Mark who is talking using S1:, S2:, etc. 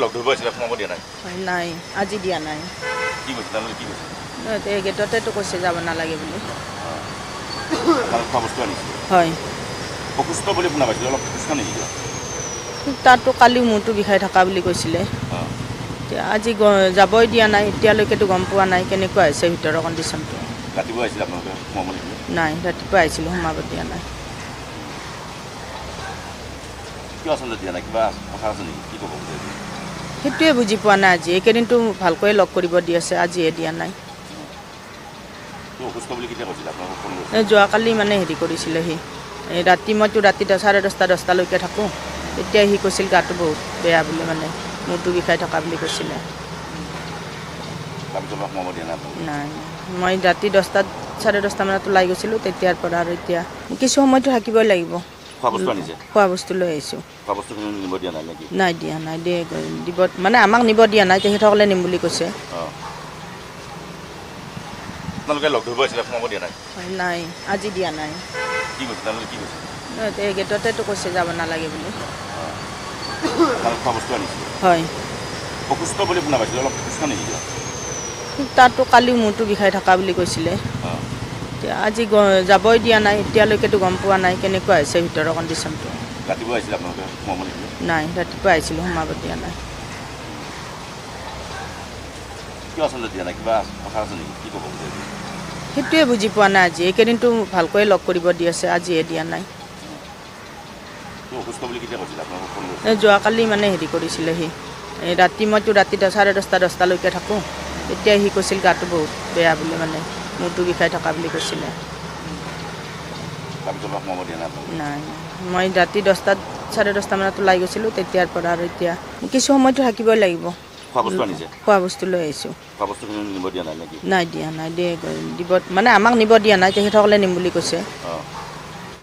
S1: লগ ধৰিব আছিল সোমাব দিয়া নাই
S2: নাই আজি দিয়া নাই
S1: কি কৈছে তেওঁলোকে কি কৈছে
S2: গেটতেতো কৈছে যাব নালাগে বুলি
S1: খোৱা বস্তু আনিছে
S2: হয়
S1: অসুস্থ বুলি শুনা পাইছিলোঁ অলপ সুস্থ নেকি
S2: তাতো কালিও মূৰটো বিষাই থকা বুলি কৈছিলে এতিয়া আজি যাবই দিয়া নাই এতিয়ালৈকেতো গম পোৱা নাই কেনেকুৱা হৈছে ভিতৰৰ কণ্ডিশ্যনটো
S1: ৰাতিপুৱা আহিছিলে আপোনালোকে সোমাব নিদিলে
S2: নাই ৰাতিপুৱা আহিছিলোঁ সোমাব দিয়া নাই
S1: কিয় আচলতে দিয়া নাই কিবা কথা আছে নেকি কি ক'ব
S2: সেইটোৱে বুজি পোৱা নাই আজি এইকেইদিনটো ভালকৈয়ে লগ কৰিব দি আছে আজিহে দিয়া নাই
S1: অসুস্থ বুলি কেতিয়া কৈছিলে আপোনালোকক ফোন
S2: যোৱাকালি মানে হেৰি কৰিছিলে সি ৰাতি মইতো ৰাতি 10:30-10:00লৈকে থাকোঁ তেতিয়া সি কৈছিল গাটো বহুত বেয়া বুলি মানে মূৰটো বিষাই থকা বুলি কৈছিলে
S1: সোমাব দিয়া নাই
S2: নাই মই ৰাতি 10:30-10:30 ওলাই গৈছিলোঁ তেতিয়াৰ পৰা আৰু এতিয়া কিছু সময়তো থাকিবই লাগিব
S1: খোৱা বস্তু আনিছে
S2: খোৱা বস্তু লৈ আহিছোঁ
S1: খোৱা বস্তুখিনি নিব দিয়া নাই নেকি
S2: নাই দিয়া নাই দিব মানে আমাক নিব দিয়া নাই তেখেতসকলে নিম বুলি কৈছে
S1: আপোনালোকে লগ ধৰিব আছিলে সোমাব দিয়া নাই
S2: নাই আজি দিয়া নাই
S1: কি কৈছে তেওঁলোকে কি কৈছে
S2: গেটতেতো কৈছে যাব নালাগে বুলি
S1: খোৱা বস্তু আনিছে
S2: হয়
S1: অসুস্থ বুলি শুনা পাইছিলোঁ অলপ সুস্থ নেকি
S2: তাতো কালিও মূৰটো বিষাই থকা বুলি কৈছিলে এতিয়া আজি যাবই দিয়া নাই এতিয়ালৈকেতো গম পোৱা নাই কেনেকুৱা হৈছে ভিতৰৰ কণ্ডিশ্যনটো
S1: ৰাতিপুৱা আহিছিলে আপোনালোকে সোমাব নিদিলে
S2: নাই ৰাতিপুৱা আহিছিলোঁ সোমাব দিয়া নাই
S1: কিয় আচলতে দিয়া নাই কিবা কথা আছে নেকি কি ক'ব
S2: সেইটোৱে বুজি পোৱা নাই আজি এইকেইদিনটো ভালকৈয়ে লগ কৰিব দি আছে আজিহে দিয়া নাই
S1: অসুস্থ বুলি কেতিয়া কৈছিলে আপোনালোকক ফোন
S2: যোৱাকালি মানে হেৰি কৰিছিলে সি ৰাতি মইতো ৰাতি 10:30-10:00লৈকে থাকোঁ তেতিয়া সি কৈছিল গাটো বহুত বেয়া বুলি মানে মূৰটো বিষাই থকা বুলি কৈছিলে
S1: সোমাব দিয়া নাই
S2: নাই মই ৰাতি 10:30-10:30 ওলাই গৈছিলোঁ তেতিয়াৰ পৰা আৰু এতিয়া কিছু সময়তো থাকিবই লাগিব
S1: খোৱা বস্তু আনিছে
S2: খোৱা বস্তু লৈ আহিছোঁ
S1: খোৱা বস্তুখিনি নিব দিয়া নাই নেকি
S2: নাই দিয়া নাই দিব মানে আমাক নিব দিয়া নাই তেখেতসকলে নিম বুলি কৈছে